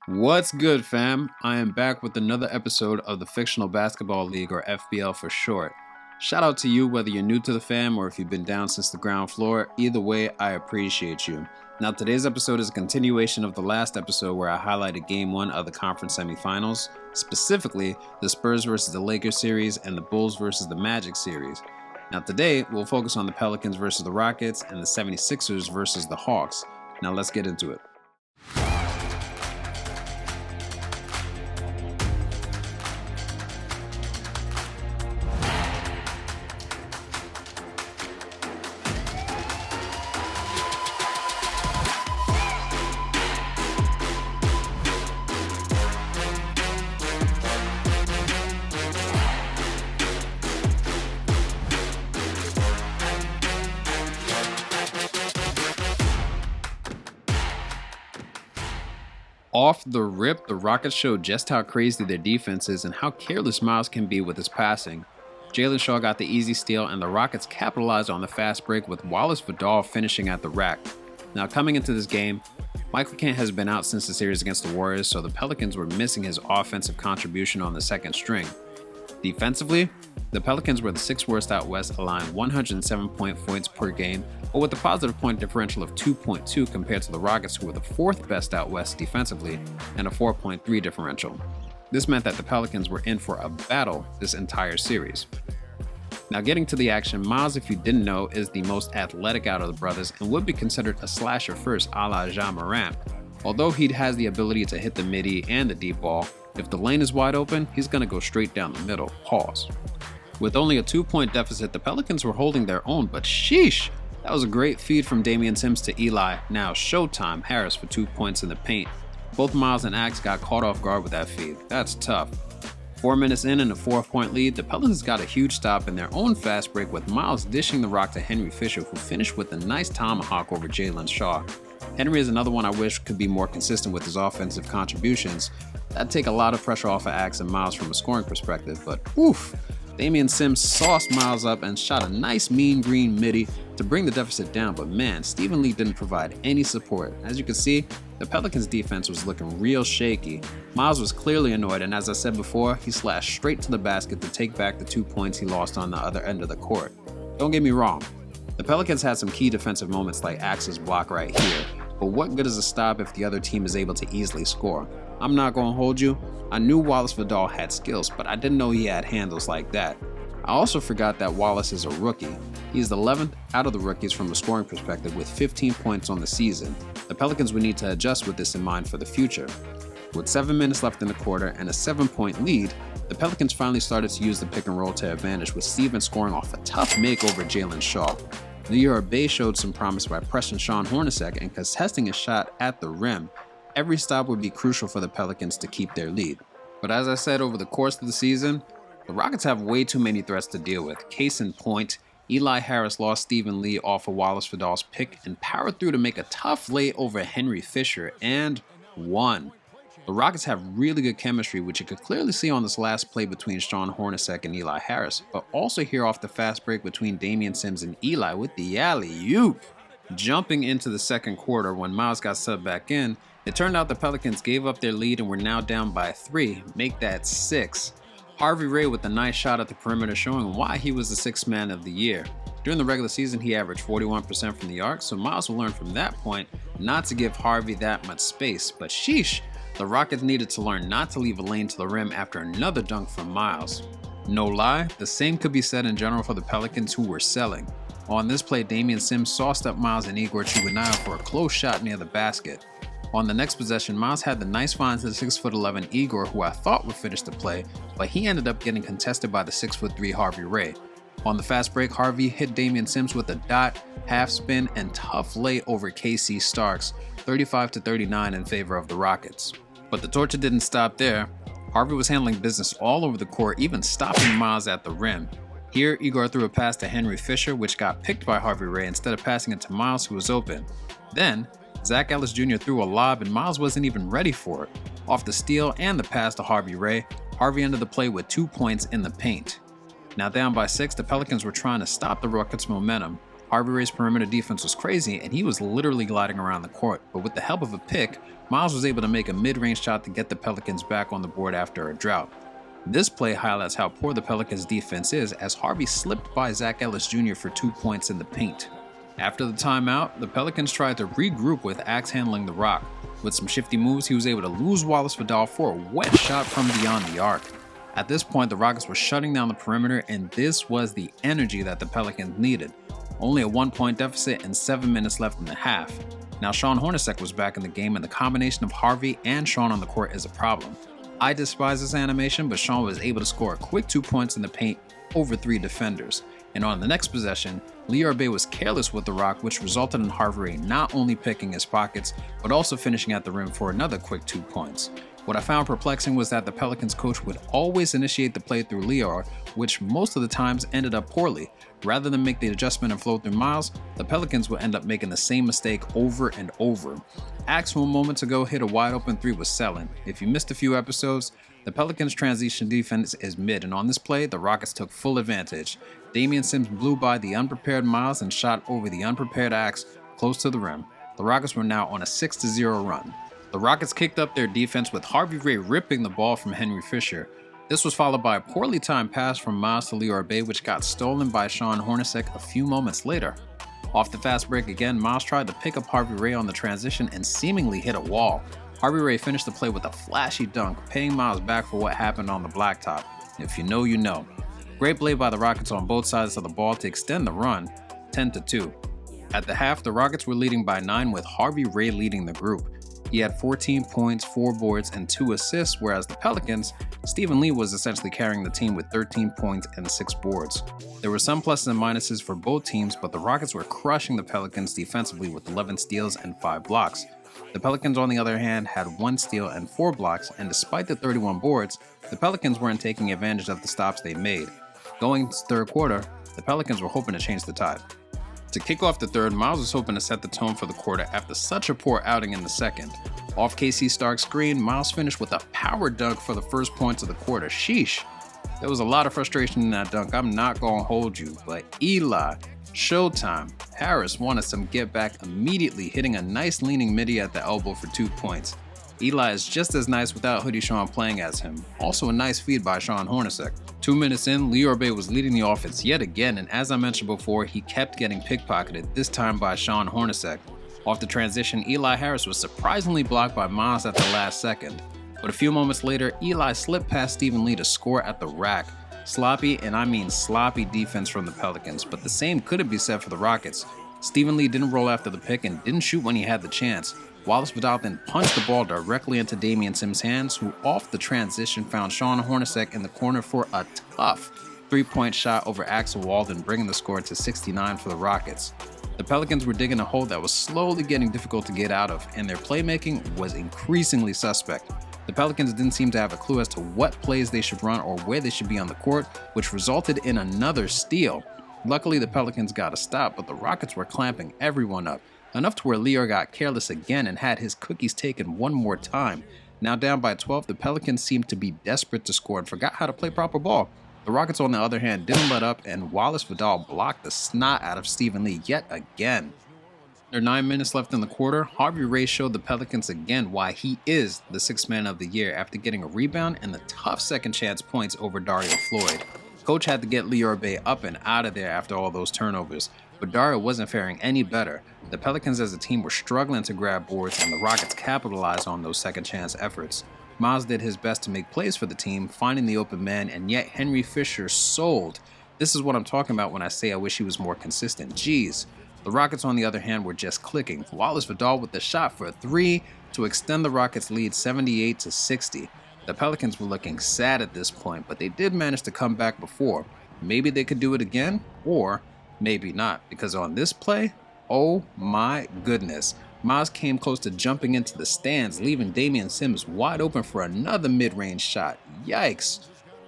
What's good, fam? I am back with another episode of the Fictional Basketball League, or FBL for short. Shout out to you whether you're new to the fam or if you've been down since the ground floor. Either way, I appreciate you. Now, today's episode is a continuation of the last episode where I highlighted Game 1 of the conference semifinals, specifically the Spurs versus the Lakers series and the Bulls versus the Magic series. Now, today, we'll focus on the Pelicans versus the Rockets and the 76ers versus the Hawks. Now, let's get into it. Off the rip, the Rockets showed just how crazy their defense is and how careless Miles can be with his passing. Jalen Shaw got the easy steal, and the Rockets capitalized on the fast break with Wallace Vidal finishing at the rack. Now, coming into this game, Michael Kent has been out since the series against the Warriors, so the Pelicans were missing his offensive contribution on the second string. Defensively, the Pelicans were the sixth worst out west, allowing 107 points per game, but with a positive point differential of 2.2 compared to the Rockets, who were the fourth best out west defensively, and a 4.3 differential. This meant that the Pelicans were in for a battle this entire series. Now, getting to the action, Miles, if you didn't know, is the most athletic out of the brothers and would be considered a slasher first a la Ja Morant. Although he has the ability to hit the midi and the deep ball, if the lane is wide open, he's going to go straight down the middle. Pause. With only a 2-point deficit, the Pelicans were holding their own, but sheesh! That was a great feed from Damian Sims to Eli, now Showtime Harris for 2 points in the paint. Both Miles and Axe got caught off guard with that feed. That's tough. 4 minutes in and a 4-point lead, the Pelicans got a huge stop in their own fast break with Miles dishing the rock to Henry Fisher, who finished with a nice tomahawk over Jalen Shaw. Henry is another one I wish could be more consistent with his offensive contributions. That'd take a lot of pressure off of Axe and Miles from a scoring perspective, but oof! Damian Sims sauced Miles up and shot a nice mean green midi to bring the deficit down, but man, Stephen Lee didn't provide any support. As you can see, the Pelicans defense was looking real shaky. Miles was clearly annoyed, and as I said before, he slashed straight to the basket to take back the 2 points he lost on the other end of the court. Don't get me wrong, the Pelicans had some key defensive moments like Axe's block right here, but what good is a stop if the other team is able to easily score? I'm not going to hold you. I knew Wallace Vidal had skills, but I didn't know he had handles like that. I also forgot that Wallace is a rookie. He's the 11th out of the rookies from a scoring perspective with 15 points on the season. The Pelicans would need to adjust with this in mind for the future. With 7 minutes left in the quarter and a 7-point lead, the Pelicans finally started to use the pick and roll to advantage, with Steven scoring off a tough make over Jalen Shaw. New York Bay showed some promise by pressing Sean Hornacek and contesting his shot at the rim. Every stop would be crucial for the Pelicans to keep their lead. But as I said, over the course of the season, the Rockets have way too many threats to deal with. Case in point, Eli Harris lost Stephen Lee off of Wallace Vidal's pick and powered through to make a tough lay over Henry Fisher and won. The Rockets have really good chemistry, which you could clearly see on this last play between Sean Hornacek and Eli Harris, but also here off the fast break between Damian Sims and Eli with the alley-oop. Jumping into the second quarter when Miles got subbed back in, it turned out the Pelicans gave up their lead and were now down by 3, make that 6. Harvey Ray with a nice shot at the perimeter, showing why he was the sixth man of the year. During the regular season, he averaged 41% from the arc, so Miles will learn from that point not to give Harvey that much space. But sheesh, the Rockets needed to learn not to leave a lane to the rim after another dunk from Miles. No lie, the same could be said in general for the Pelicans, who were selling. On this play, Damian Sims sauced up Miles and Igor Chubanaya for a close shot near the basket. On the next possession, Miles had the nice find to the 6'11" Igor, who I thought would finish the play, but he ended up getting contested by the 6'3" Harvey Ray. On the fast break, Harvey hit Damian Sims with a dot, half spin, and tough lay over KC Starks, 35-39 in favor of the Rockets. But the torture didn't stop there. Harvey was handling business all over the court, even stopping Miles at the rim. Here, Igor threw a pass to Henry Fisher, which got picked by Harvey Ray instead of passing it to Miles, who was open. Then, Zach Ellis Jr. threw a lob and Miles wasn't even ready for it. Off the steal and the pass to Harvey Ray, Harvey ended the play with 2 points in the paint. Now down by 6, the Pelicans were trying to stop the Rockets' momentum. Harvey Ray's perimeter defense was crazy and he was literally gliding around the court, but with the help of a pick, Miles was able to make a mid-range shot to get the Pelicans back on the board after a drought. This play highlights how poor the Pelicans' defense is, as Harvey slipped by Zach Ellis Jr. for 2 points in the paint. After the timeout, the Pelicans tried to regroup with Axe handling the rock. With some shifty moves, he was able to lose Wallace Vidal for a wet shot from beyond the arc. At this point, the Rockets were shutting down the perimeter, and this was the energy that the Pelicans needed. Only a 1-point deficit and 7 minutes left in the half. Now Sean Hornacek was back in the game, and the combination of Harvey and Sean on the court is a problem. I despise this animation, but Sean was able to score a quick 2 points in the paint over 3 defenders. And on the next possession, Liorbe was careless with the rock, which resulted in Harvey not only picking his pockets, but also finishing at the rim for another quick 2 points. What I found perplexing was that the Pelicans coach would always initiate the play through Lior, which most of the times ended up poorly. Rather than make the adjustment and flow through Miles, the Pelicans would end up making the same mistake over and over. Axe from moments ago hit a wide open 3 with Selin. If you missed a few episodes, the Pelicans' transition defense is mid, and on this play, the Rockets took full advantage. Damian Sims blew by the unprepared Miles and shot over the unprepared Axe close to the rim. The Rockets were now on a 6-0 run. The Rockets kicked up their defense with Harvey Ray ripping the ball from Henry Fisher. This was followed by a poorly timed pass from Miles to Liorbe, which got stolen by Sean Hornacek a few moments later. Off the fast break again, Miles tried to pick up Harvey Ray on the transition and seemingly hit a wall. Harvey Ray finished the play with a flashy dunk, paying Miles back for what happened on the blacktop. If you know, you know. Great play by the Rockets on both sides of the ball to extend the run, 10-2. At the half, the Rockets were leading by 9 with Harvey Ray leading the group. He had 14 points, 4 boards, and 2 assists, whereas the Pelicans, Stephen Lee was essentially carrying the team with 13 points and 6 boards. There were some pluses and minuses for both teams, but the Rockets were crushing the Pelicans defensively with 11 steals and 5 blocks. The Pelicans, on the other hand, had 1 steal and 4 blocks, and despite the 31 boards, the Pelicans weren't taking advantage of the stops they made. Going into the third quarter, the Pelicans were hoping to change the tide. To kick off the third, Miles was hoping to set the tone for the quarter after such a poor outing in the second. Off KC Stark's screen, Miles finished with a power dunk for the first points of the quarter. Sheesh. There was a lot of frustration in that dunk, I'm not gonna hold you, but Eli, Showtime, Harris wanted some get back immediately, hitting a nice leaning midi at the elbow for 2 points. Eli is just as nice without Hoodie Sean playing as him. Also a nice feed by Sean Hornacek. 2 minutes in, Liorbe was leading the offense yet again, and as I mentioned before, he kept getting pickpocketed, this time by Sean Hornacek. Off the transition, Eli Harris was surprisingly blocked by Miles at the last second. But a few moments later, Eli slipped past Stephen Lee to score at the rack. Sloppy, and I mean sloppy defense from the Pelicans, but the same couldn't be said for the Rockets. Stephen Lee didn't roll after the pick and didn't shoot when he had the chance. Wallace Vidal then punched the ball directly into Damian Sims' hands, who off the transition found Sean Hornacek in the corner for a tough 3-point shot over Axel Walden, bringing the score to 69 for the Rockets. The Pelicans were digging a hole that was slowly getting difficult to get out of, and their playmaking was increasingly suspect. The Pelicans didn't seem to have a clue as to what plays they should run or where they should be on the court, which resulted in another steal. Luckily, the Pelicans got a stop, but the Rockets were clamping everyone up. Enough to where Lior got careless again and had his cookies taken one more time. Now down by 12, the Pelicans seemed to be desperate to score and forgot how to play proper ball. The Rockets, on the other hand, didn't let up, and Wallace Vidal blocked the snot out of Stephen Lee yet again. There are 9 minutes left in the quarter. Harvey Ray showed the Pelicans again why he is the 6th man of the year after getting a rebound and the tough second chance points over Dario Floyd. Coach had to get Liorbe up and out of there after all those turnovers, but Dario wasn't faring any better. The Pelicans as a team were struggling to grab boards, and the Rockets capitalized on those second chance efforts. Miles did his best to make plays for the team, finding the open man, and yet Henry Fisher sold. This is what I'm talking about when I say I wish he was more consistent. Jeez. The Rockets, on the other hand, were just clicking. Wallace Vidal with the shot for a 3 to extend the Rockets' lead 78-60. The Pelicans were looking sad at this point, but they did manage to come back before. Maybe they could do it again, or maybe not, because on this play, oh my goodness, Miles came close to jumping into the stands, leaving Damian Sims wide open for another mid-range shot. Yikes.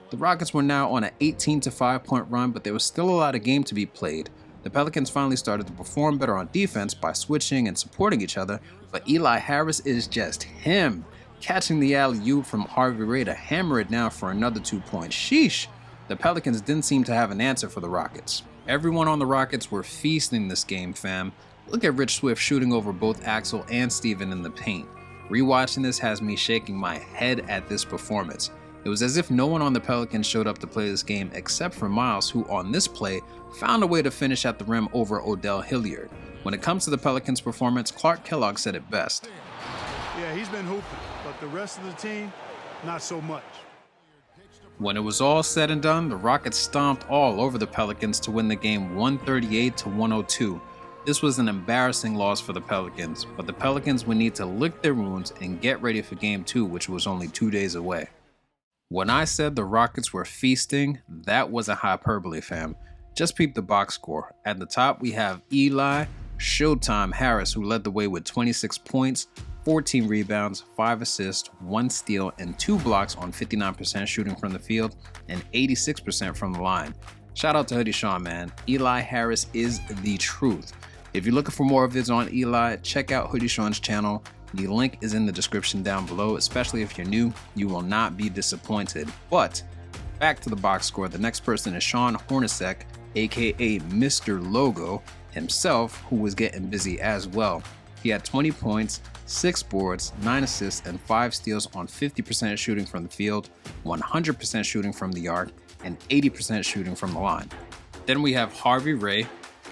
The Rockets were now on an 18-5 point run, but there was still a lot of game to be played. The Pelicans finally started to perform better on defense by switching and supporting each other, but Eli Harris is just him, catching the alley-oop from Harvey Ray to hammer it down for another 2 points. Sheesh. The Pelicans didn't seem to have an answer for the Rockets. Everyone on the Rockets were feasting this game, fam. Look at Rich Swift shooting over both Axel and Steven in the paint. Rewatching this has me shaking my head at this performance. It was as if no one on the Pelicans showed up to play this game except for Miles, who on this play found a way to finish at the rim over Odell Hilliard. When it comes to the Pelicans' performance, Clark Kellogg said it best. Yeah, he's been hooping, but the rest of the team, not so much. When it was all said and done, the Rockets stomped all over the Pelicans to win the game 138-102. This was an embarrassing loss for the Pelicans, but the Pelicans would need to lick their wounds and get ready for Game 2, which was only 2 days away. When I said the Rockets were feasting, that wasn't hyperbole, fam. Just peep the box score. At the top, we have Eli Showtime Harris, who led the way with 26 points, 14 rebounds, 5 assists, 1 steal, and 2 blocks on 59% shooting from the field and 86% from the line. Shout out to Hoodie Sean, man. Eli Harris is the truth. If you're looking for more vids on Eli, check out Hoodie Sean's channel. The link is in the description down below. Especially if you're new, you will not be disappointed. But back to the box score. The next person is Sean Hornacek, aka Mr. Logo himself, who was getting busy as well. He had 20 points, 6 boards, 9 assists, and 5 steals on 50% shooting from the field, 100% shooting from the arc, and 80% shooting from the line. Then we have Harvey Ray,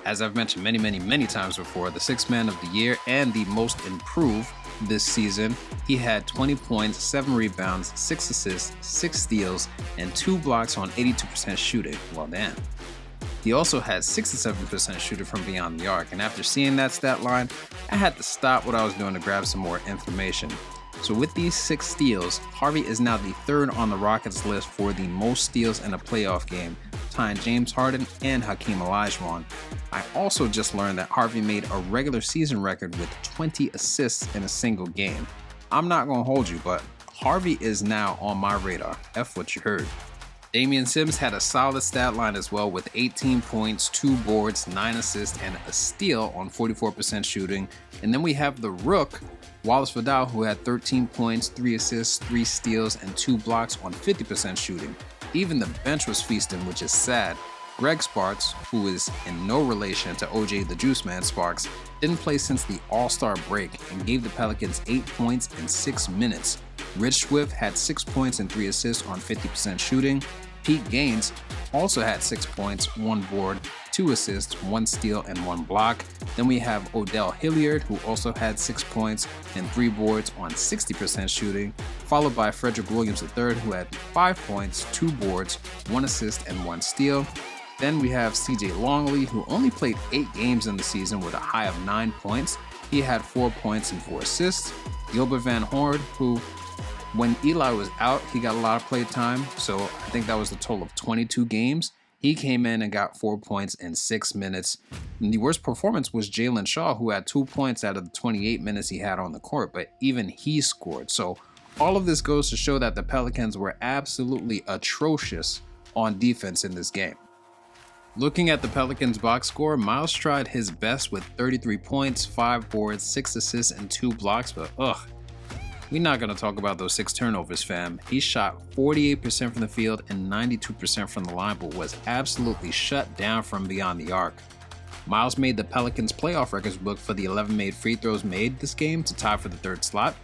as I've mentioned many times before, the 6th man of the year and the most improved this season. He had 20 points, 7 rebounds, 6 assists, 6 steals, and 2 blocks on 82% shooting. Well, damn. He also had 67% shooting from beyond the arc, and after seeing that stat line, I had to stop what I was doing to grab some more information. So with these 6 steals, Harvey is now the 3rd on the Rockets list for the most steals in a playoff game, tying James Harden and Hakeem Olajuwon. I also just learned that Harvey made a regular season record with 20 assists in a single game. I'm not gonna hold you, but Harvey is now on my radar. F what you heard. Damian Sims had a solid stat line as well with 18 points, 2 boards, 9 assists, and a steal on 44% shooting. And then we have the Rook, Wallace Vidal, who had 13 points, 3 assists, 3 steals, and 2 blocks on 50% shooting. Even the bench was feasting, which is sad. Greg Sparks, who is in no relation to OJ the Juice Man Sparks, didn't play since the All-Star break and gave the Pelicans 8 points in 6 minutes. Rich Swift had 6 points and 3 assists on 50% shooting. Pete Gaines also had 6 points, 1 board, 2 assists, 1 steal, and 1 block. Then we have Odell Hilliard, who also had 6 points and 3 boards on 60% shooting, followed by Frederick Williams III, who had 5 points, 2 boards, 1 assist, and 1 steal. Then we have CJ Longley, who only played 8 games in the season with a high of 9 points. He had 4 points and 4 assists. Gilbert Van Horn, who when Eli was out, he got a lot of play time, so I think that was a total of 22 games. He came in and got 4 points in 6 minutes. And the worst performance was Jalen Shaw, who had 2 points out of the 28 minutes he had on the court, but even he scored. So all of this goes to show that the Pelicans were absolutely atrocious on defense in this game. Looking at the Pelicans box score, Miles tried his best with 33 points, 5 boards, 6 assists, and 2 blocks, but we're not going to talk about those 6 turnovers, fam. He shot 48% from the field and 92% from the line, but was absolutely shut down from beyond the arc. Miles made the Pelicans playoff records book for the 11 made free throws made this game to tie for the 3rd slot.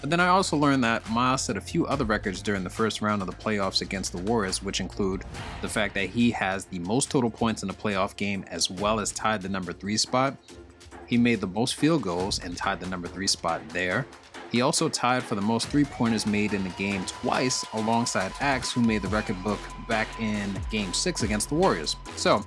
But then I also learned that Miles set a few other records during the first round of the playoffs against the Warriors, which include the fact that he has the most total points in a playoff game as well as tied the number 3 spot. He made the most field goals and tied the number 3 spot there. He also tied for the most 3-pointers made in the game twice alongside Axe, who made the record book back in Game 6 against the Warriors. So,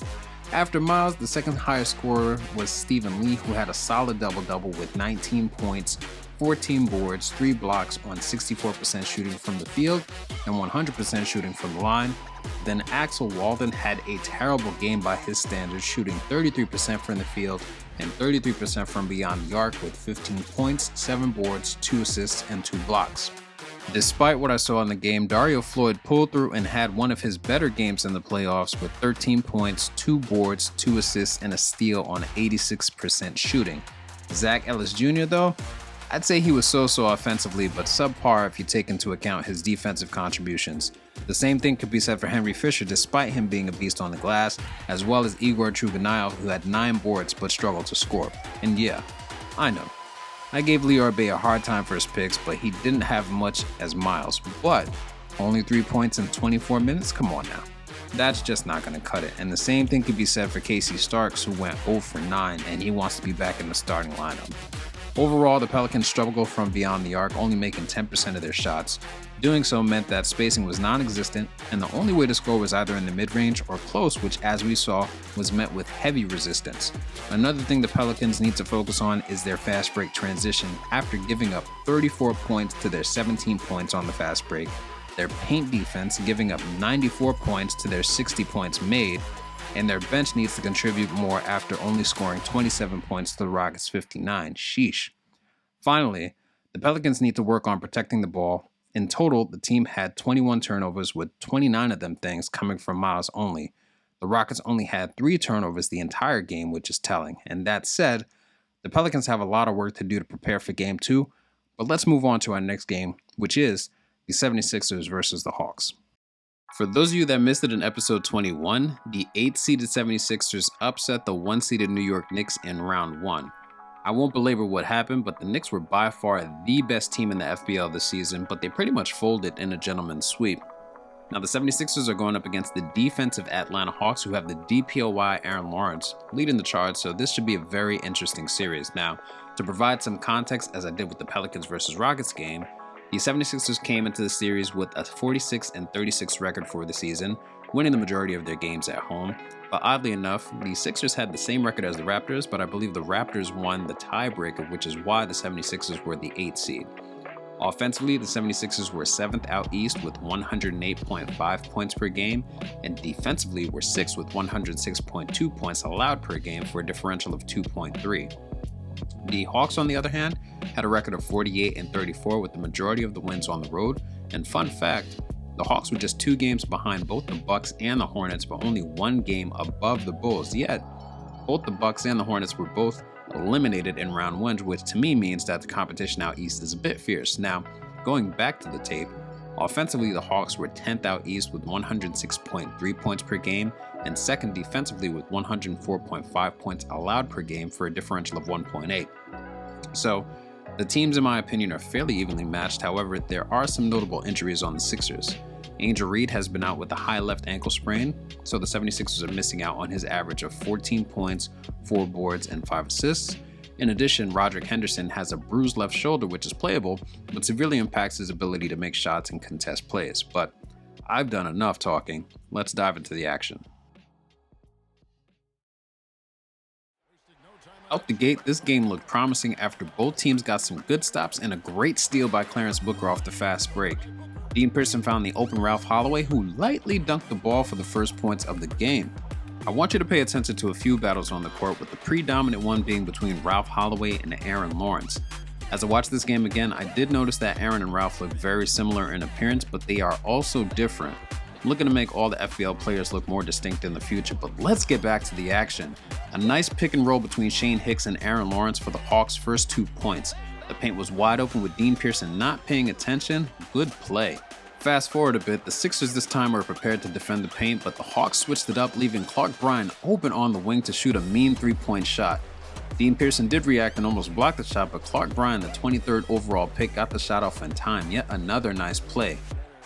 after Miles, the second highest scorer was Stephen Lee, who had a solid double-double with 19 points, 14 boards, 3 blocks on 64% shooting from the field and 100% shooting from the line. Then Axel Walden had a terrible game by his standards, shooting 33% from the field and 33% from beyond the arc with 15 points, 7 boards, 2 assists, and 2 blocks. Despite what I saw in the game, Dario Floyd pulled through and had one of his better games in the playoffs with 13 points, 2 boards, 2 assists, and a steal on 86% shooting. Zach Ellis Jr. though, I'd say he was so-so offensively, but subpar if you take into account his defensive contributions. The same thing could be said for Henry Fisher, despite him being a beast on the glass, as well as Igor Truganile, who had 9 boards but struggled to score. And yeah, I know, I gave Lior Bay a hard time for his picks, but he didn't have much as Miles. But only 3 points in 24 minutes? Come on now. That's just not going to cut it. And the same thing could be said for Casey Starks, who went 0 for 9 and he wants to be back in the starting lineup. Overall, the Pelicans struggled from beyond the arc, only making 10% of their shots. Doing so meant that spacing was non-existent, and the only way to score was either in the mid-range or close, which, as we saw, was met with heavy resistance. Another thing the Pelicans need to focus on is their fast break transition after giving up 34 points to their 17 points on the fast break, their paint defense giving up 94 points to their 60 points made, and their bench needs to contribute more after only scoring 27 points to the Rockets' 59. Sheesh. Finally, the Pelicans need to work on protecting the ball. In total, the team had 21 turnovers, with 29 of them things coming from Miles only. The Rockets only had 3 turnovers the entire game, which is telling. And that said, the Pelicans have a lot of work to do to prepare for Game 2, but let's move on to our next game, which is the 76ers versus the Hawks. For those of you that missed it in episode 21, the 8-seeded 76ers upset the 1-seeded New York Knicks in round 1. I won't belabor what happened, but the Knicks were by far the best team in the FBL this season, but they pretty much folded in a gentleman's sweep. Now the 76ers are going up against the defensive Atlanta Hawks, who have the DPOY Aaron Lawrence leading the charge, so this should be a very interesting series. Now, to provide some context, as I did with the Pelicans versus Rockets game, the 76ers came into the series with a 46-36 record for the season, winning the majority of their games at home. But oddly enough, the Sixers had the same record as the Raptors, but I believe the Raptors won the tiebreaker, which is why the 76ers were the 8th seed. Offensively, the 76ers were 7th out east with 108.5 points per game, and defensively were 6th with 106.2 points allowed per game for a differential of 2.3. The Hawks, on the other hand, had a record of 48-34 with the majority of the wins on the road, and fun fact, the Hawks were just 2 games behind both the Bucks and the Hornets, but only 1 game above the Bulls. Yet, both the Bucks and the Hornets were both eliminated in round 1, which to me means that the competition out east is a bit fierce. Now, going back to the tape, offensively the Hawks were 10th out east with 106.3 points per game, and 2nd defensively with 104.5 points allowed per game for a differential of 1.8. So, the teams, in my opinion, are fairly evenly matched. However, there are some notable injuries on the Sixers. Angel Reed has been out with a high left ankle sprain, so the 76ers are missing out on his average of 14 points, 4 boards, and 5 assists. In addition, Roderick Henderson has a bruised left shoulder, which is playable, but severely impacts his ability to make shots and contest plays. But I've done enough talking. Let's dive into the action. Out the gate, this game looked promising after both teams got some good stops and a great steal by Clarence Booker off the fast break. Dean Pearson found the open Ralph Holloway, who lightly dunked the ball for the first points of the game. I want you to pay attention to a few battles on the court, with the predominant one being between Ralph Holloway and Aaron Lawrence. As I watched this game again, I did notice that Aaron and Ralph look very similar in appearance, but they are also different. I'm looking to make all the FBL players look more distinct in the future, but let's get back to the action. A nice pick and roll between Shane Hicks and Aaron Lawrence for the Hawks' first 2 points. The paint was wide open with Dean Pearson not paying attention. Good play. Fast forward a bit, the Sixers this time were prepared to defend the paint, but the Hawks switched it up, leaving Clark Bryan open on the wing to shoot a mean 3-point shot. Dean Pearson did react and almost blocked the shot, but Clark Bryan, the 23rd overall pick, got the shot off in time. Yet another nice play.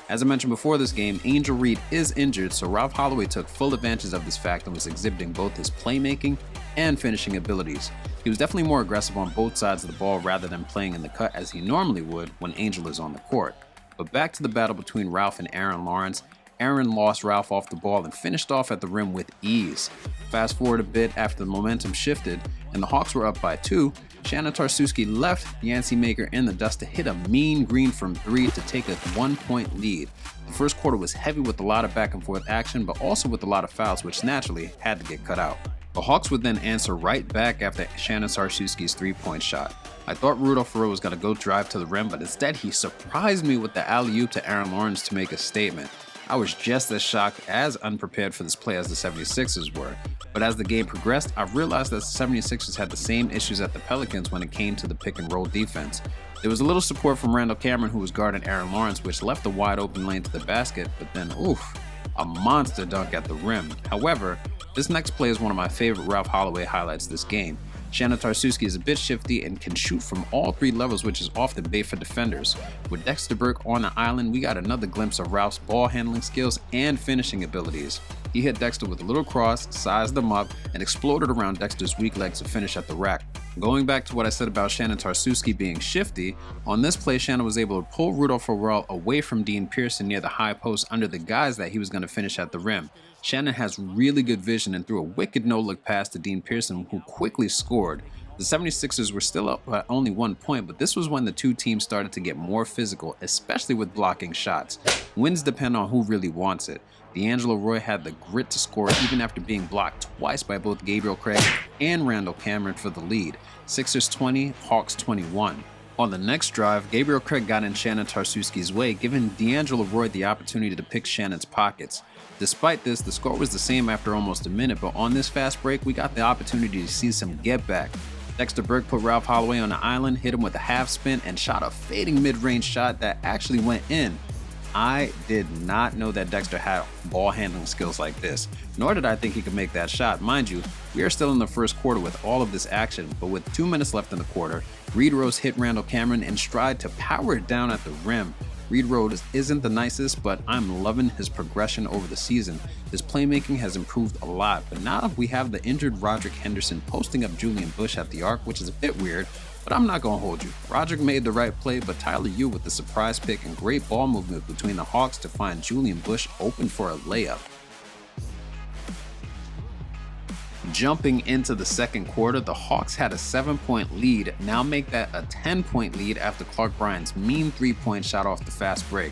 As I mentioned before this game, Angel Reed is injured, so Ralph Holloway took full advantage of this fact and was exhibiting both his playmaking and finishing abilities. He was definitely more aggressive on both sides of the ball rather than playing in the cut as he normally would when Angel is on the court. But back to the battle between Ralph and Aaron Lawrence. Aaron lost Ralph off the ball and finished off at the rim with ease. Fast forward a bit after the momentum shifted and the Hawks were up by 2, Shannon Tarsuski left Yancey Maker in the dust to hit a mean green from 3 to take a 1-point lead. The first quarter was heavy with a lot of back and forth action, but also with a lot of fouls, which naturally had to get cut out. The Hawks would then answer right back after Shannon Tarsuski's 3-point shot. I thought Rudolph Furrow was going to go drive to the rim, but instead he surprised me with the alley-oop to Aaron Lawrence to make a statement. I was just as shocked as unprepared for this play as the 76ers were. But as the game progressed, I realized that the 76ers had the same issues at the Pelicans when it came to the pick and roll defense. There was a little support from Randall Cameron, who was guarding Aaron Lawrence, which left a wide open lane to the basket, but then a monster dunk at the rim. However, this next play is one of my favorite Ralph Holloway highlights this game. Shannon Tarsuski is a bit shifty and can shoot from all 3 levels, which is often bait for defenders. With Dexter Burke on the island, we got another glimpse of Ralph's ball handling skills and finishing abilities. He hit Dexter with a little cross, sized him up, and exploded around Dexter's weak legs to finish at the rack. Going back to what I said about Shannon Tarsuski being shifty, on this play Shannon was able to pull Rudolph O'Reilly away from Dean Pearson near the high post under the guise that he was going to finish at the rim. Shannon has really good vision and threw a wicked no-look pass to Dean Pearson, who quickly scored. The 76ers were still up by only 1 point, but this was when the two teams started to get more physical, especially with blocking shots. Wins depend on who really wants it. D'Angelo Roy had the grit to score even after being blocked twice by both Gabriel Craig and Randall Cameron for the lead. Sixers 20, Hawks 21. On the next drive, Gabriel Craig got in Shannon Tarsuski's way, giving D'Angelo Roy the opportunity to pick Shannon's pockets. Despite this, the score was the same after almost a minute, but on this fast break, we got the opportunity to see some get back. Dexter Burke put Ralph Holloway on the island, hit him with a half spin, and shot a fading mid-range shot that actually went in. I did not know that Dexter had ball handling skills like this, nor did I think he could make that shot. Mind you, we are still in the first quarter with all of this action, but with 2 minutes left in the quarter, Reed Rose hit Randall Cameron in stride to power it down at the rim. Reed Rose isn't the nicest, but I'm loving his progression over the season. His playmaking has improved a lot, but now we have the injured Roderick Henderson posting up Julian Bush at the arc, which is a bit weird, but I'm not going to hold you. Roderick made the right play, but Tyler Yu with the surprise pick and great ball movement between the Hawks to find Julian Bush open for a layup. Jumping into the second quarter, the Hawks had a 7-point lead, now make that a 10-point lead after Clark Bryant's mean 3-point shot off the fast break.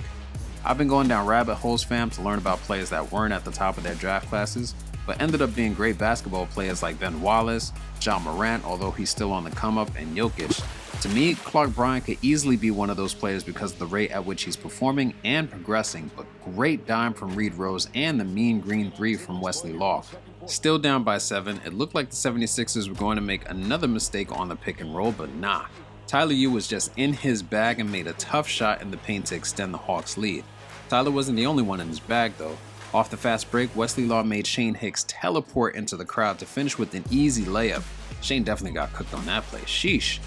I've been going down rabbit holes, fam, to learn about players that weren't at the top of their draft classes, but ended up being great basketball players like Ben Wallace, John Morant, although he's still on the come-up, and Jokic. To me, Clark Bryant could easily be one of those players because of the rate at which he's performing and progressing, but great dime from Reed Rose and the mean green 3 from Wesley Law. Still down by 7, it looked like the 76ers were going to make another mistake on the pick and roll, but nah. Tyler Yu was just in his bag and made a tough shot in the paint to extend the Hawks' lead. Tyler wasn't the only one in his bag though. Off the fast break, Wesley Law made Shane Hicks teleport into the crowd to finish with an easy layup. Shane definitely got cooked on that play, sheesh.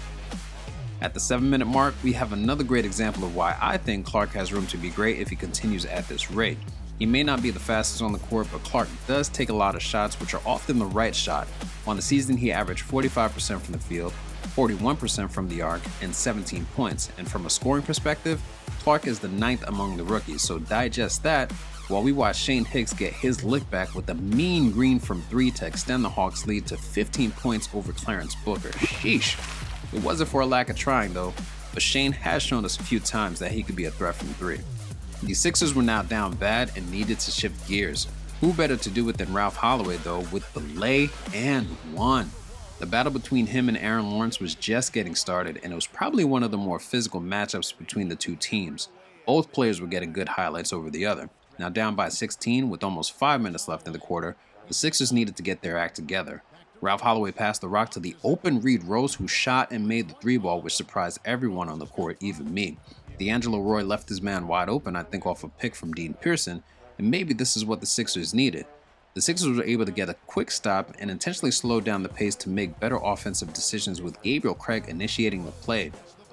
At the 7-minute mark, we have another great example of why I think Clark has room to be great if he continues at this rate. He may not be the fastest on the court, but Clark does take a lot of shots, which are often the right shot. On the season, he averaged 45% from the field, 41% from the arc, and 17 points. And from a scoring perspective, Clark is the 9th among the rookies, so digest that while we watch Shane Hicks get his lick back with a mean green from 3 to extend the Hawks' lead to 15 points over Clarence Booker. Sheesh. It wasn't for a lack of trying though, but Shane has shown us a few times that he could be a threat from 3. The Sixers were now down bad and needed to shift gears. Who better to do it than Ralph Holloway though, with the lay and one. The battle between him and Aaron Lawrence was just getting started, and it was probably one of the more physical matchups between the two teams. Both players were getting good highlights over the other. Now down by 16 with almost 5 minutes left in the quarter, the Sixers needed to get their act together. Ralph Holloway passed the rock to the open Reed Rose, who shot and made the 3-ball, which surprised everyone on the court, even me. D'Angelo Roy left his man wide open, I think off a pick from Dean Pearson, and maybe this is what the Sixers needed. The Sixers were able to get a quick stop and intentionally slow down the pace to make better offensive decisions, with Gabriel Craig initiating the play.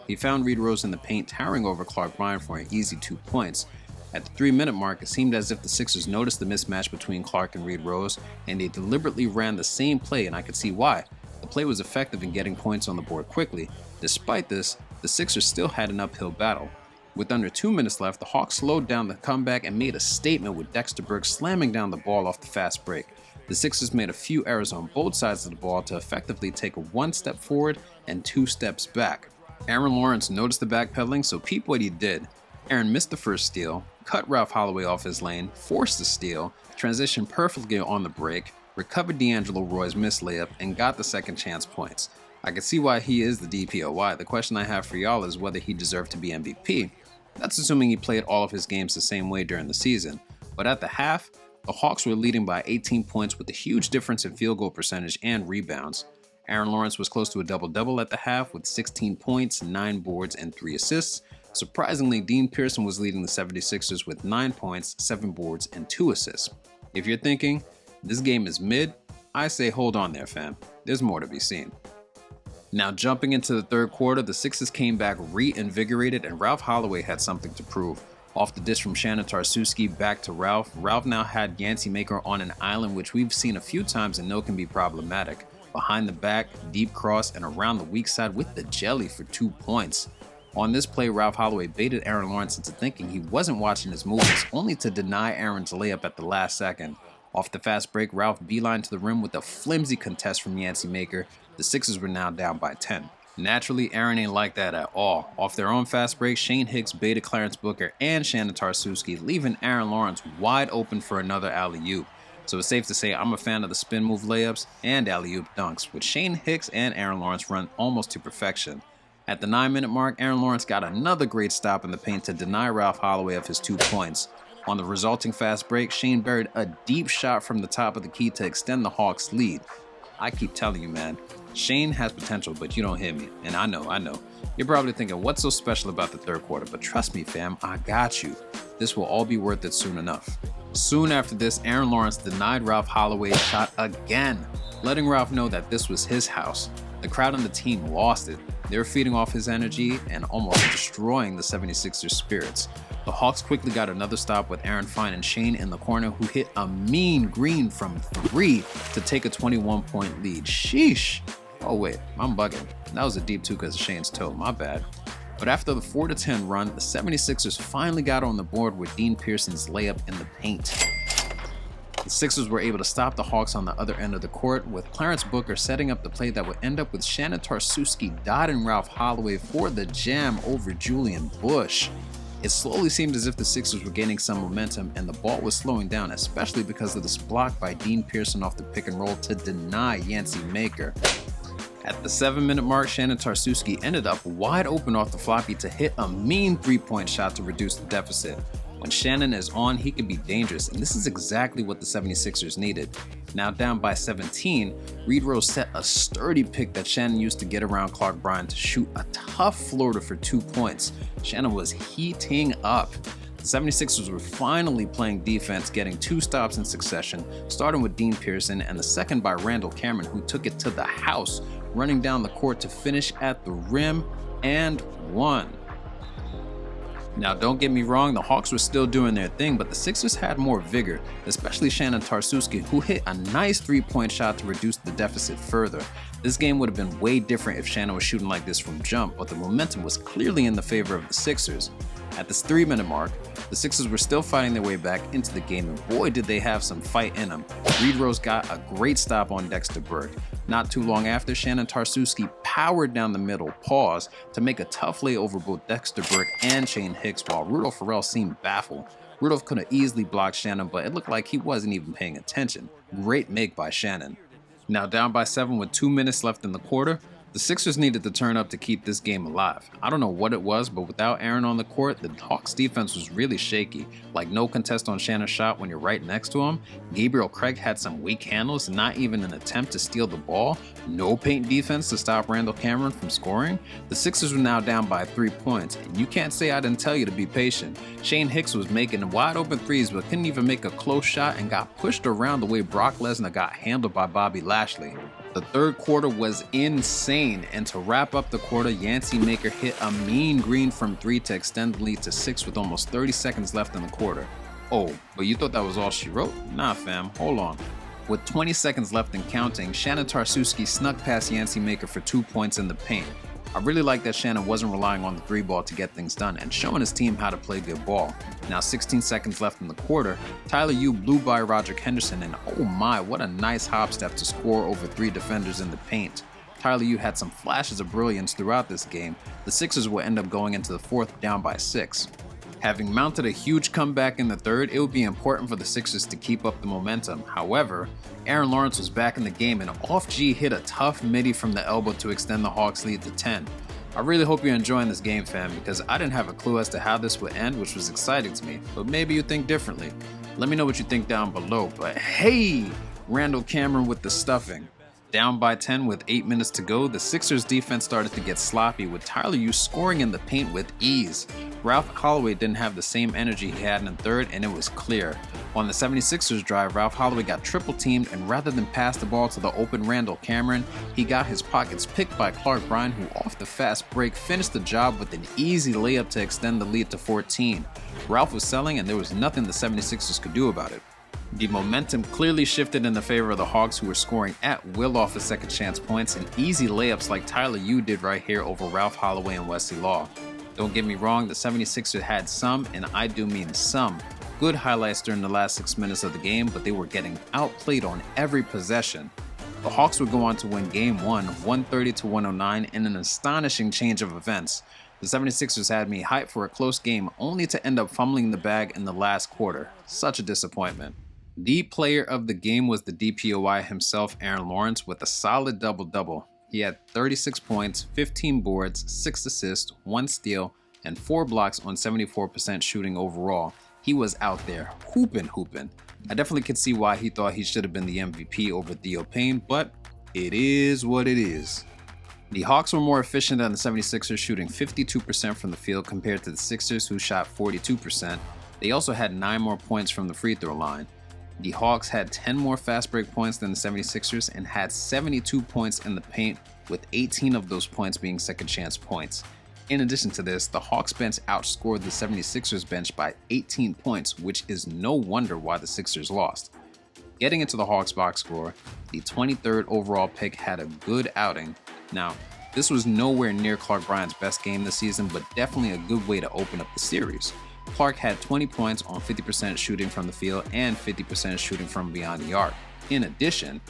He found Reed Rose in the paint, towering over Clark Bryant for an easy 2 points. At the 3-minute mark, it seemed as if the Sixers noticed the mismatch between Clark and Reed Rose, and they deliberately ran the same play, and I could see why. The play was effective in getting points on the board quickly. Despite this, the Sixers still had an uphill battle. With under 2 minutes left, the Hawks slowed down the comeback and made a statement with Dexter Burke slamming down the ball off the fast break. The Sixers made a few errors on both sides of the ball to effectively take a 1 step forward and 2 steps back. Aaron Lawrence noticed the backpedaling, so peep what he did. Aaron missed the first steal, cut Ralph Holloway off his lane, forced the steal, transitioned perfectly on the break, recovered D'Angelo Roy's missed layup, and got the second chance points. I can see why he is the DPOY. The question I have for y'all is whether he deserved to be MVP. That's assuming he played all of his games the same way during the season. But at the half, the Hawks were leading by 18 points with a huge difference in field goal percentage and rebounds. Aaron Lawrence was close to a double-double at the half with 16 points, 9 boards, and 3 assists. Surprisingly, Dean Pearson was leading the 76ers with 9 points, 7 boards, and 2 assists. If you're thinking, this game is mid, I say hold on there, fam. There's more to be seen. Now jumping into the third quarter, the Sixers came back reinvigorated and Ralph Holloway had something to prove. Off the dish from Shannon Tarsuski back to Ralph, Ralph now had Yancey Maker on an island which we've seen a few times and know can be problematic. Behind the back, deep cross, and around the weak side with the jelly for 2 points. On this play, Ralph Holloway baited Aaron Lawrence into thinking he wasn't watching his movements, only to deny Aaron's layup at the last second. Off the fast break, Ralph beelined to the rim with a flimsy contest from Yancey Maker. The Sixers were now down by 10. Naturally, Aaron ain't like that at all. Off their own fast break, Shane Hicks baited Clarence Booker and Shannon Tarsuski, leaving Aaron Lawrence wide open for another alley-oop. So it's safe to say I'm a fan of the spin move layups and alley-oop dunks, with Shane Hicks and Aaron Lawrence run almost to perfection. At the 9-minute mark, Aaron Lawrence got another great stop in the paint to deny Ralph Holloway of his 2 points. On the resulting fast break, Shane buried a deep shot from the top of the key to extend the Hawks' lead. I keep telling you, man, Shane has potential, but you don't hit me. And I know. You're probably thinking, what's so special about the third quarter? But trust me, fam, I got you. This will all be worth it soon enough. Soon after this, Aaron Lawrence denied Ralph Holloway's shot again, letting Ralph know that this was his house. The crowd and the team lost it. They were feeding off his energy and almost destroying the 76ers' spirits. The Hawks quickly got another stop with Aaron finding Shane in the corner, who hit a mean green from 3 to take a 21-point lead. Sheesh. Oh wait, I'm bugging. That was a deep 2 because of Shane's toe, my bad. But after the 4-10 run, the 76ers finally got on the board with Dean Pearson's layup in the paint. The Sixers were able to stop the Hawks on the other end of the court, with Clarence Booker setting up the play that would end up with Shannon Tarsuski dotting Ralph Holloway for the jam over Julian Bush. It slowly seemed as if the Sixers were gaining some momentum and the ball was slowing down, especially because of this block by Dean Pearson off the pick and roll to deny Yancey Maker. At the 7-minute mark, Shannon Tarsuski ended up wide open off the floppy to hit a mean 3-point shot to reduce the deficit. When Shannon is on, he can be dangerous, and this is exactly what the 76ers needed. Now down by 17, Reed Rose set a sturdy pick that Shannon used to get around Clark Bryant to shoot a tough floater for 2 points. Shannon was heating up. The 76ers were finally playing defense, getting 2 stops in succession, starting with Dean Pearson and the second by Randall Cameron, who took it to the house, running down the court to finish at the rim and won. Now don't get me wrong, the Hawks were still doing their thing, but the Sixers had more vigor, especially Shannon Tarsuski, who hit a nice 3-point shot to reduce the deficit further. This game would have been way different if Shannon was shooting like this from jump, but the momentum was clearly in the favor of the Sixers. At this 3-minute mark, the Sixers were still fighting their way back into the game, and boy did they have some fight in them. Reed Rose got a great stop on Dexter Burke. Not too long after, Shannon Tarsuski powered down the middle, to make a tough lay over both Dexter Burke and Shane Hicks, while Rudolph Farrell seemed baffled. Rudolph could have easily blocked Shannon, but it looked like he wasn't even paying attention. Great make by Shannon. Now down by 7 with 2 minutes left in the quarter, the Sixers needed to turn up to keep this game alive. I don't know what it was, but without Aaron on the court, the Hawks defense was really shaky. Like no contest on Shannon's shot when you're right next to him. Gabriel Craig had some weak handles, not even an attempt to steal the ball. No paint defense to stop Randall Cameron from scoring. The Sixers were now down by 3 points, and you can't say I didn't tell you to be patient. Shane Hicks was making wide open threes, but couldn't even make a close shot and got pushed around the way Brock Lesnar got handled by Bobby Lashley. The third quarter was insane, and to wrap up the quarter, Yancey Maker hit a mean green from 3 to extend the lead to 6 with almost 30 seconds left in the quarter. Oh, but you thought that was all she wrote? Nah fam, hold on. With 20 seconds left and counting, Shannon Tarsuski snuck past Yancey Maker for 2 points in the paint. I really like that Shannon wasn't relying on the 3-ball to get things done and showing his team how to play good ball. Now 16 seconds left in the quarter, Tyler Yu blew by Roderick Henderson, and oh my, what a nice hop step to score over 3 defenders in the paint. Tyler Yu had some flashes of brilliance throughout this game. The Sixers will end up going into the fourth down by 6. Having mounted a huge comeback in the third, it would be important for the Sixers to keep up the momentum. However, Aaron Lawrence was back in the game and off G hit a tough midi from the elbow to extend the Hawks lead to 10. I really hope you're enjoying this game, fam, because I didn't have a clue as to how this would end, which was exciting to me, but maybe you think differently. Let me know what you think down below, but hey, Randall Cameron with the stuffing. Down by 10 with 8 minutes to go, the Sixers defense started to get sloppy, with Tyler Yu scoring in the paint with ease. Ralph Holloway didn't have the same energy he had in the third, and it was clear. On the 76ers drive, Ralph Holloway got triple teamed, and rather than pass the ball to the open Randall Cameron, he got his pockets picked by Clark Bryan, who off the fast break finished the job with an easy layup to extend the lead to 14. Ralph was selling, and there was nothing the 76ers could do about it. The momentum clearly shifted in the favor of the Hawks, who were scoring at will off of second chance points and easy layups like Tyler Yu did right here over Ralph Holloway and Wesley Law. Don't get me wrong, the 76ers had some, and I do mean some, good highlights during the last 6 minutes of the game, but they were getting outplayed on every possession. The Hawks would go on to win Game 1, 130-109 in an astonishing change of events. The 76ers had me hyped for a close game, only to end up fumbling the bag in the last quarter. Such a disappointment. The player of the game was the DPOY himself, Aaron Lawrence, with a solid double-double. He had 36 points, 15 boards, 6 assists, 1 steal, and 4 blocks on 74% shooting overall. He was out there hooping. I definitely could see why he thought he should have been the MVP over Theo Payne, but it is what it is. The Hawks were more efficient than the 76ers, shooting 52% from the field compared to the Sixers, who shot 42%. They also had 9 more points from the free throw line. The Hawks had 10 more fast break points than the 76ers and had 72 points in the paint, with 18 of those points being second chance points. In addition to this, the Hawks bench outscored the 76ers bench by 18 points, which is no wonder why the Sixers lost. Getting into the Hawks box score, the 23rd overall pick had a good outing. Now, this was nowhere near Clark Bryan's best game this season, but definitely a good way to open up the series. Clark had 20 points on 50% shooting from the field and 50% shooting from beyond the arc. In addition,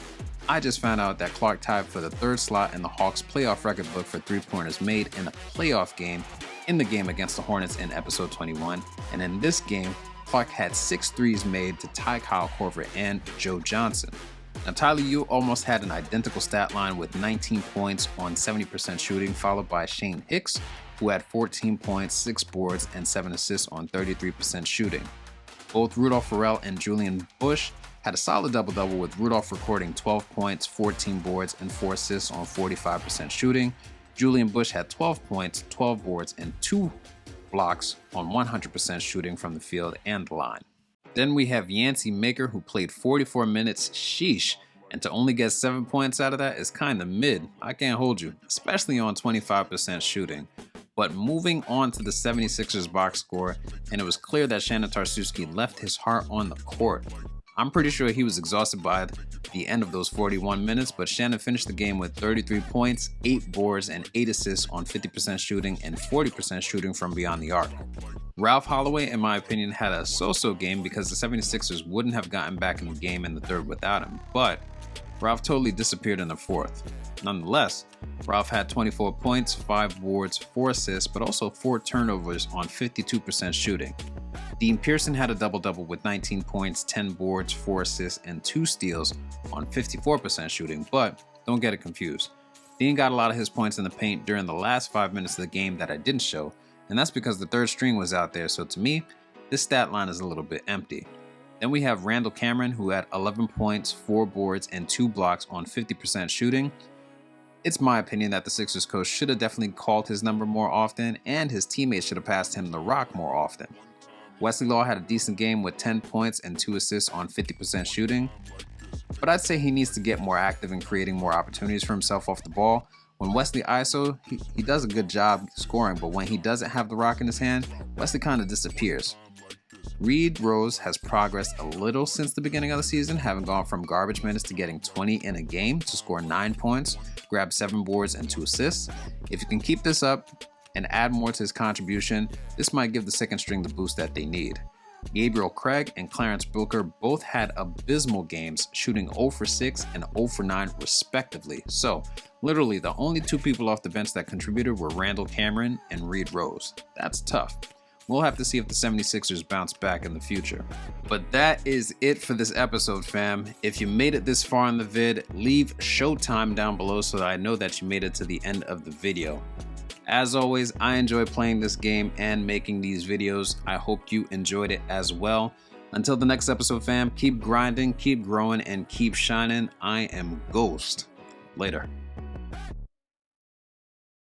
I just found out that Clark tied for the 3rd slot in the Hawks playoff record book for three-pointers made in a playoff game in the game against the Hornets in episode 21, and in this game, Clark had 6 threes made to tie Kyle Korver and Joe Johnson. Now, Tyler Yu almost had an identical stat line with 19 points on 70% shooting, followed by Shane Hicks, who had 14 points, 6 boards, and 7 assists on 33% shooting. Both Rudolph Farrell and Julian Bush had a solid double-double, with Rudolph recording 12 points, 14 boards, and 4 assists on 45% shooting. Julian Bush had 12 points, 12 boards, and 2 blocks on 100% shooting from the field and the line. Then we have Yancey Maker, who played 44 minutes, sheesh, and to only get 7 points out of that is kinda mid. I can't hold you, especially on 25% shooting. But moving on to the 76ers box score, and it was clear that Shannon Tarsuski left his heart on the court. I'm pretty sure he was exhausted by the end of those 41 minutes, but Shannon finished the game with 33 points, 8 boards, and 8 assists on 50% shooting and 40% shooting from beyond the arc. Ralph Holloway, in my opinion, had a so-so game because the 76ers wouldn't have gotten back in the game in the 3rd without him, but Ralph totally disappeared in the 4th. Nonetheless, Ralph had 24 points, 5 boards, 4 assists, but also 4 turnovers on 52% shooting. Dean Pearson had a double-double with 19 points, 10 boards, 4 assists, and 2 steals on 54% shooting, but don't get it confused. Dean got a lot of his points in the paint during the last 5 minutes of the game that I didn't show, and that's because the 3rd string was out there, so to me, this stat line is a little bit empty. Then we have Randall Cameron, who had 11 points, 4 boards, and 2 blocks on 50% shooting. It's my opinion that the Sixers coach should have definitely called his number more often, and his teammates should have passed him the rock more often. Wesley Law had a decent game with 10 points and 2 assists on 50% shooting, but I'd say he needs to get more active in creating more opportunities for himself off the ball. When Wesley ISO, he does a good job scoring, but when he doesn't have the rock in his hand, Wesley kind of disappears. Reed Rose has progressed a little since the beginning of the season, having gone from garbage minutes to getting 20 in a game to score 9 points, grab 7 boards, and 2 assists. If you can keep this up and add more to his contribution, this might give the 2nd string the boost that they need. Gabriel Craig and Clarence Booker both had abysmal games, shooting 0 for 6 and 0 for 9 respectively. So, literally the only 2 people off the bench that contributed were Randall Cameron and Reed Rose. That's tough. We'll have to see if the 76ers bounce back in the future. But that is it for this episode, fam. If you made it this far in the vid, leave Showtime down below so that I know that you made it to the end of the video. As always, I enjoy playing this game and making these videos. I hope you enjoyed it as well. Until the next episode, fam, keep grinding, keep growing, and keep shining. I am Ghost. Later.